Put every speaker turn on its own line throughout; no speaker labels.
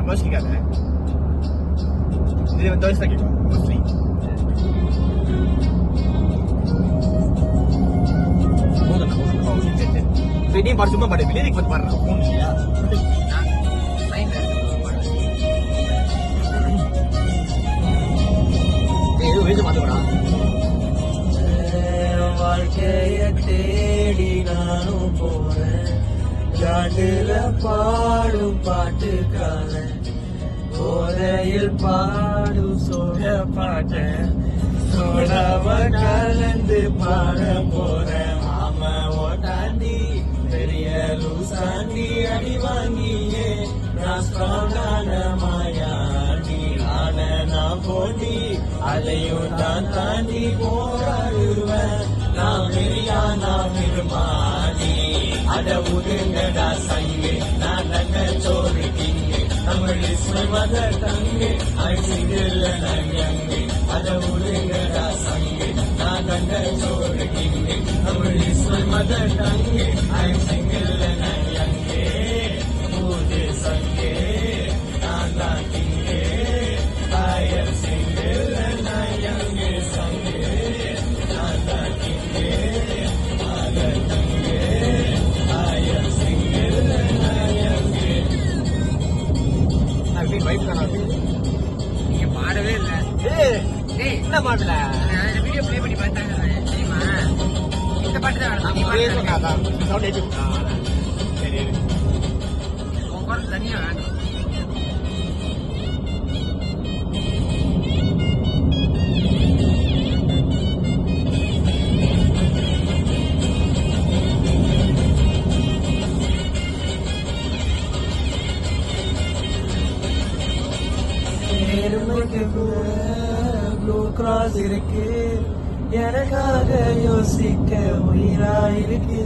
யோசிக்காத. இது தோசை தான் கேட்கும் மோஸ்ட்லி. நீ பாடு சும்மா பாடு லிரிக் வந்து பாடுறா ஃபோன் இல்லையா ஏதோ வேறு மாத்தோடா.
வாழ்க்கைய தேடி நானும் போறேன் காட்டுல பாடும் பாட்டுக்காரன் போதையில் பாடும் சோழ பாட்டேன் சோழாவ கலந்து பாட போறேன் மாமா ஓட்டாண்டி பெரிய லூசாண்டி அடி வாங்கியே நான் ஸ்ட்ராங்கான மாயாண்டி நான் போட்டி அதையும் தான் தாண்டி போராடுவேன் நான் பெரியா நான் பெருமாடி அட உதுங்கடா சங்கு நான் தங்க சோறு king Tamil is my mother tongue I single நான் யங்கு அட உதுங்கடா சங்கு நான் தங்க சோறு king Tamil is my mother tongue I single நான் யங்கு ஊது சங்கு நான் தான் கிங்கு ஐ எம் சிங்கிள் நான் யங்கு சங்கு நான் தான் king mother tongue I am single நான் யங்கு.
அப்படி வைப் தானா
நீங்க பாடவே இல்ல.
ஏய்
டேய்
என்ன பாடல
வீடியோ ப்ளே பண்ணி பார்த்தாங்க தெரியுமா? இந்த பாட்டு தான்
நம்ம ஒரே சொன்னாதான் சவுண்ட் ஏற்றி சரி
உன் குரல் தனியா வேணும்.
நேர்மைக்கு கூட ப்ளூ கிராஸ் இருக்கு எனக்காக யோசிக்க உயிரா இருக்கு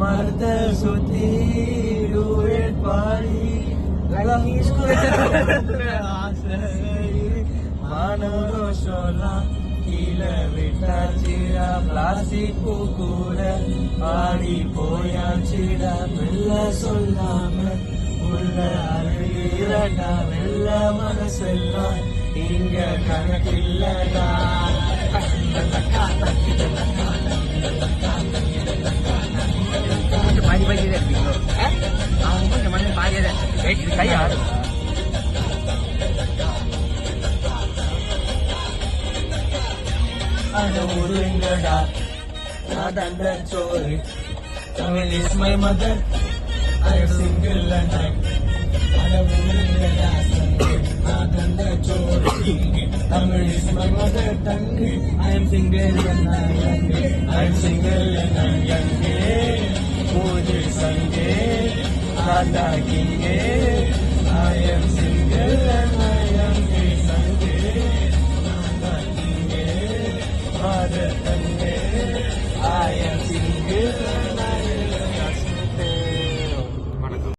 மரத்த சுத்தி டூயட் பாடி ஆசை மானவரோ சொல்லலாம் கீழே விட்டாச்சுடா பிளாஸ்டிக் பூ கூட பாடி போயாச்சுடா மெல்ல சொல்லாம உள்ள அருகிறடா வெள்ள மனசெல்லாம் இங்க கணக்கில்லடா.
கொஞ்சம் பாதி பாதியே தான் இருப்பீங்களோ? அவங்க கொஞ்சம் மண்ணு பாதியே தான். இது கை ஆடு.
அட உருங்கடா நான் தண்ட சோறு Tamil is my mother I am single and அட உருங்கடா நான் தண்ட சோறு Tamil is my mother tongue I am single and I am single and young பூஜை சங்கே தாத்தா கிங்கே I am single and I young சங்கே தாத்தா கிங்கே Mother Tangge, I am single and